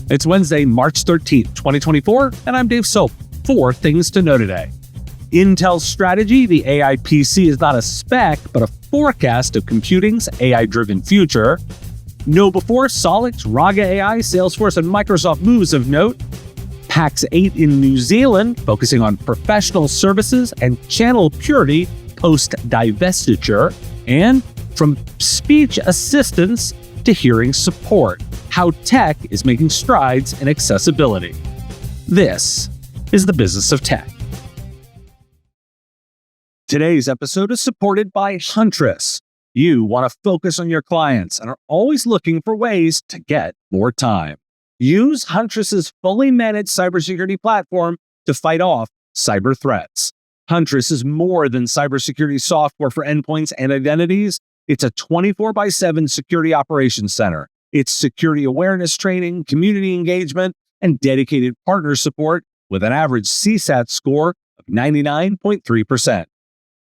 It's Wednesday, March 13th, 2024, and I'm Dave Soap. 4 things to know today. Intel's strategy, the AI PC, is not a spec, but a forecast of computing's AI-driven future. Know before Solix, Raga AI, Salesforce, and Microsoft moves of note. PAX 8 in New Zealand, focusing on professional services and channel purity post-divestiture. And from speech assistance to hearing support, how tech is making strides in accessibility. This is the business of tech. Today's episode is supported by Huntress. You want to focus on your clients and are always looking for ways to get more time. Use Huntress's fully managed cybersecurity platform to fight off cyber threats. Huntress is more than cybersecurity software for endpoints and identities. It's a 24/7 security operations center. It's security awareness training, community engagement, and dedicated partner support with an average CSAT score of 99.3%.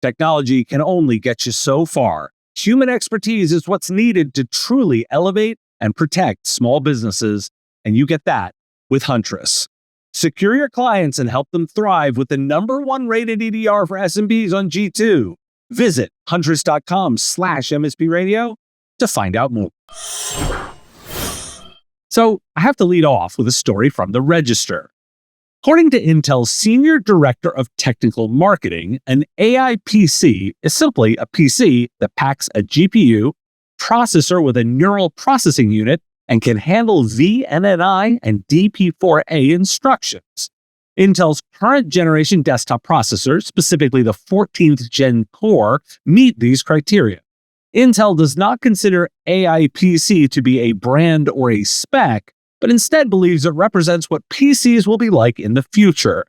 Technology can only get you so far. Human expertise is what's needed to truly elevate and protect small businesses, and you get that with Huntress. Secure your clients and help them thrive with the #1 rated EDR for SMBs on G2. Visit huntress.com/MSP radio to find out more. So I have to lead off with a story from the Register. According to Intel's Senior Director of Technical Marketing, an AI PC is simply a PC that packs a GPU, processor with a neural processing unit, and can handle VNNI and DP4A instructions. Intel's current generation desktop processors, specifically the 14th Gen Core, meet these criteria. Intel does not consider AI PC to be a brand or a spec, but instead believes it represents what PCs will be like in the future.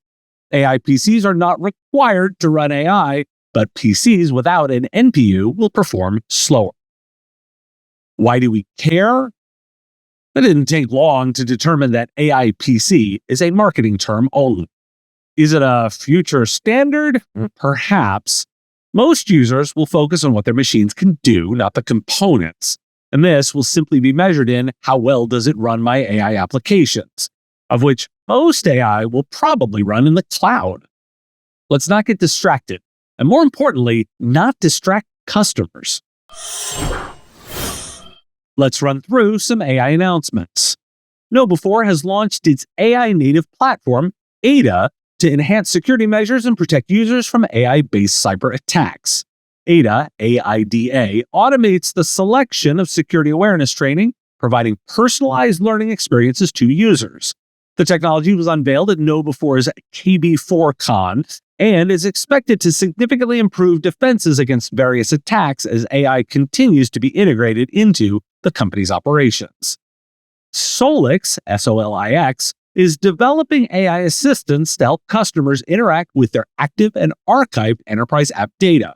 AI PCs are not required to run AI, but PCs without an NPU will perform slower. Why do we care? It didn't take long to determine that AI PC is a marketing term only. Is it a future standard? Perhaps. Most users will focus on what their machines can do, not the components. And this will simply be measured in how well does it run my AI applications, of which most AI will probably run in the cloud. Let's not get distracted, and more importantly, not distract customers. Let's run through some AI announcements. KnowBe4 has launched its AI-native platform, Ada, to enhance security measures and protect users from AI-based cyber attacks. Ada, AIDA, automates the selection of security awareness training, providing personalized learning experiences to users. The technology was unveiled at KnowBe4's KB4Con and is expected to significantly improve defenses against various attacks as AI continues to be integrated into the company's operations. Solix, Solix, is developing AI assistants to help customers interact with their active and archived enterprise app data.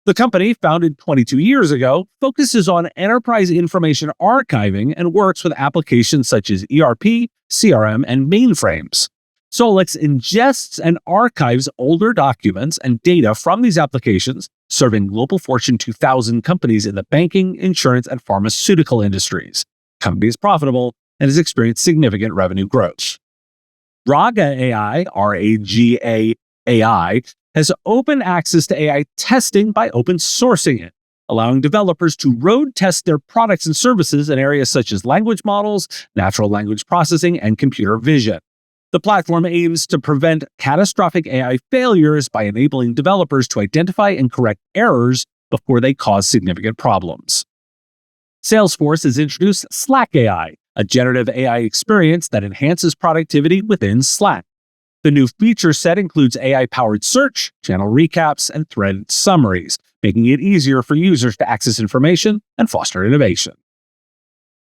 The company, founded 22 years ago, focuses on enterprise information archiving and works with applications such as ERP, CRM, and mainframes. Solix ingests and archives older documents and data from these applications, serving global Fortune 2000 companies in the banking, insurance, and pharmaceutical industries. The company is profitable and has experienced significant revenue growth. Raga AI, RAGAI, has open access to AI testing by open sourcing it, allowing developers to road test their products and services in areas such as language models, natural language processing, and computer vision. The platform aims to prevent catastrophic AI failures by enabling developers to identify and correct errors before they cause significant problems. Salesforce has introduced Slack AI, a generative AI experience that enhances productivity within Slack. The new feature set includes AI-powered search, channel recaps, and thread summaries, making it easier for users to access information and foster innovation.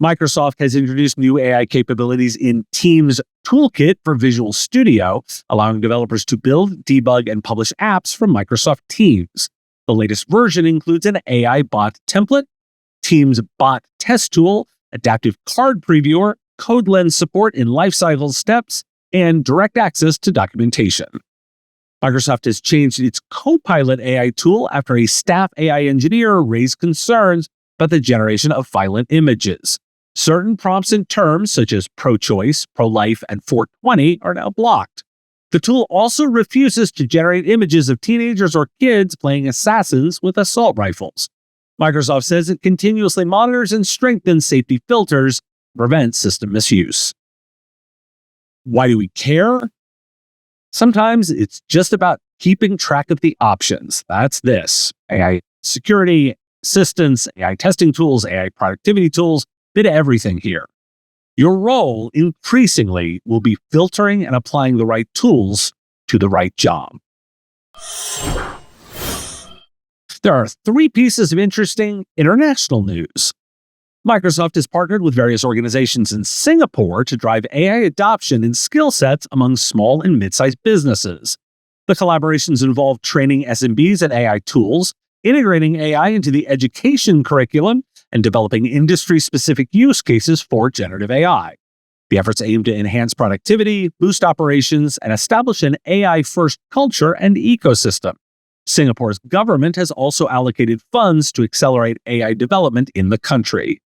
Microsoft has introduced new AI capabilities in Teams Toolkit for Visual Studio, allowing developers to build, debug, and publish apps from Microsoft Teams. The latest version includes an AI bot template, Teams bot test tool, adaptive card previewer, code lens support in lifecycle steps, and direct access to documentation. Microsoft has changed its Copilot AI tool after a staff AI engineer raised concerns about the generation of violent images. Certain prompts and terms, such as pro-choice, pro-life, and 420, are now blocked. The tool also refuses to generate images of teenagers or kids playing assassins with assault rifles. Microsoft says it continuously monitors and strengthens safety filters to prevent system misuse. Why do we care? Sometimes it's just about keeping track of the options. That's this. AI security, assistance, AI testing tools, AI productivity tools, bit of everything here. Your role increasingly will be filtering and applying the right tools to the right job. There are 3 pieces of interesting international news. Microsoft has partnered with various organizations in Singapore to drive AI adoption and skill sets among small and mid-sized businesses. The collaborations involve training SMBs in AI tools, integrating AI into the education curriculum, and developing industry-specific use cases for generative AI. The efforts aim to enhance productivity, boost operations, and establish an AI-first culture and ecosystem. Singapore's government has also allocated funds to accelerate AI development in the country.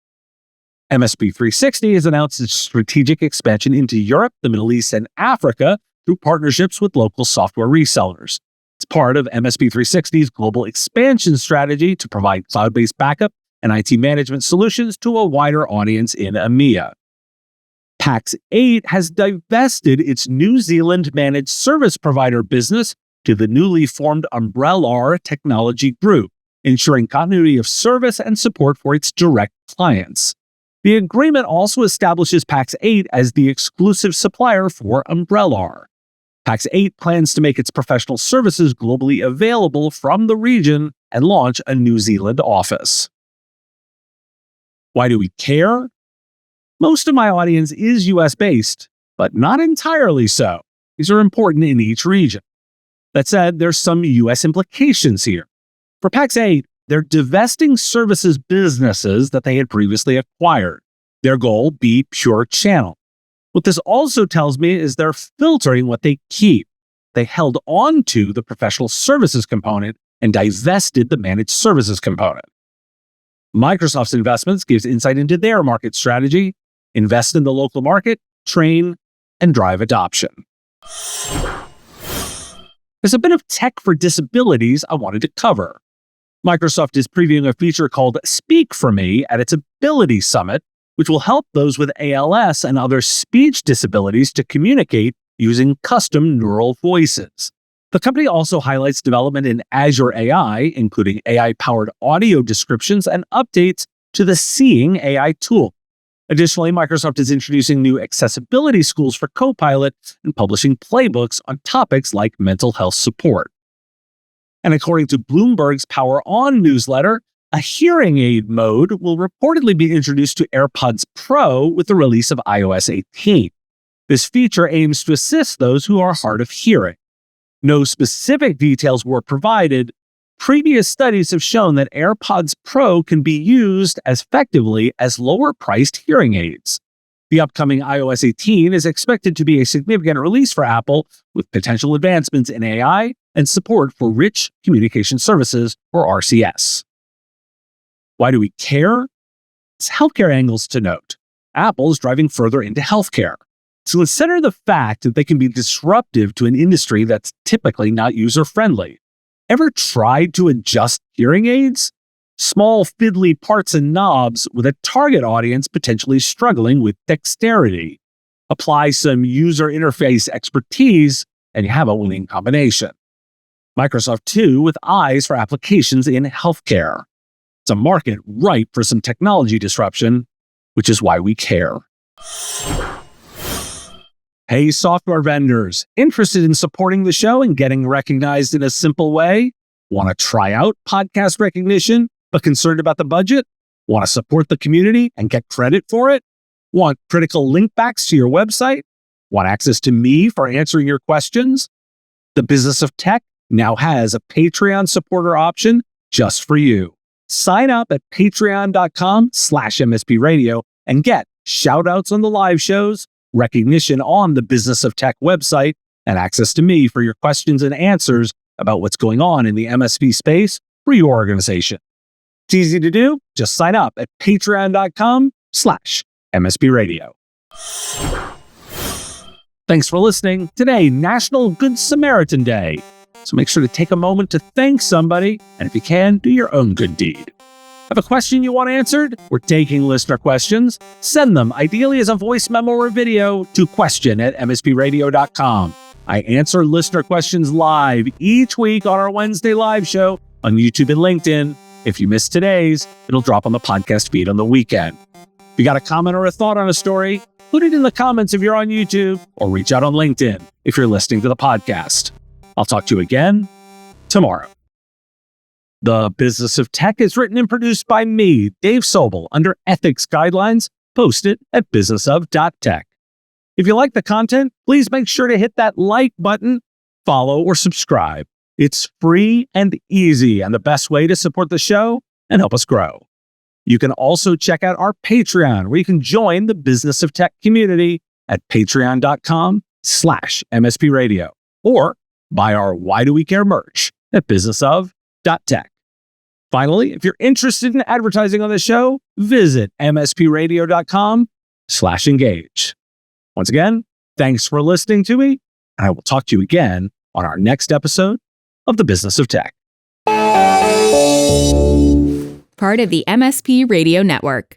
MSP 360 has announced its strategic expansion into Europe, the Middle East, and Africa through partnerships with local software resellers. It's part of MSP 360's global expansion strategy to provide cloud-based backup and IT management solutions to a wider audience in EMEA. Pax8 has divested its New Zealand managed service provider business to the newly formed Int'l Technology Group, ensuring continuity of service and support for its direct clients. The agreement also establishes Pax8 as the exclusive supplier for Int'l. Pax8 plans to make its professional services globally available from the region and launch a New Zealand office. Why do we care? Most of my audience is US-based, but not entirely so. These are important in each region. That said, there's some US implications here. For Pax8, they're divesting services businesses that they had previously acquired. Their goal be pure channel. What this also tells me is they're filtering what they keep. They held on to the professional services component and divested the managed services component. Microsoft's investments gives insight into their market strategy: invest in the local market, train, and drive adoption. There's a bit of tech for disabilities I wanted to cover. Microsoft is previewing a feature called Speak for Me at its Ability Summit, which will help those with ALS and other speech disabilities to communicate using custom neural voices. The company also highlights development in Azure AI, including AI-powered audio descriptions and updates to the Seeing AI tool. Additionally, Microsoft is introducing new accessibility schools for Copilot and publishing playbooks on topics like mental health support. And according to Bloomberg's Power On newsletter, a hearing aid mode will reportedly be introduced to AirPods Pro with the release of iOS 18. This feature aims to assist those who are hard of hearing. No specific details were provided. Previous studies have shown that AirPods Pro can be used as effectively as lower-priced hearing aids. The upcoming iOS 18 is expected to be a significant release for Apple, with potential advancements in AI and support for rich communication services, or RCS. Why do we care? It's healthcare angles to note. Apple is driving further into healthcare. So consider the fact that they can be disruptive to an industry that's typically not user-friendly. Ever tried to adjust hearing aids? Small, fiddly parts and knobs with a target audience potentially struggling with dexterity. Apply some user interface expertise, and you have a winning combination. Microsoft, too, with eyes for applications in healthcare. It's a market ripe for some technology disruption, which is why we care. Hey, software vendors, interested in supporting the show and getting recognized in a simple way? Want to try out podcast recognition, but concerned about the budget? Want to support the community and get credit for it? Want critical link backs to your website? Want access to me for answering your questions? The Business of Tech now has a Patreon supporter option just for you. Sign up at patreon.com/MSP Radio and get shout-outs on the live shows, recognition on the Business of Tech website, and access to me for your questions and answers about what's going on in the MSP space for your organization. It's easy to do. Just sign up at patreon.com/MSP MSP Radio. Thanks for listening. Today, National Good Samaritan Day. So make sure to take a moment to thank somebody, and if you can, do your own good deed. Have a question you want answered? We're taking listener questions. Send them, ideally as a voice memo or video, to question@mspradio.com. I answer listener questions live each week on our Wednesday live show on YouTube and LinkedIn. If you missed today's, it'll drop on the podcast feed on the weekend. If you got a comment or a thought on a story, put it in the comments if you're on YouTube, or reach out on LinkedIn if you're listening to the podcast. I'll talk to you again tomorrow. The Business of Tech is written and produced by me, Dave Sobel, under ethics guidelines posted at businessof.tech. If you like the content, please make sure to hit that like button, follow, or subscribe. It's free and easy and the best way to support the show and help us grow. You can also check out our Patreon, where you can join the Business of Tech community at patreon.com/MSP Radio, or buy our Why Do We Care merch at businessof.tech. Finally, if you're interested in advertising on the show, visit mspradio.com/engage. Once again, thanks for listening to me, and I will talk to you again on our next episode of The Business of Tech. Part of the MSP Radio Network.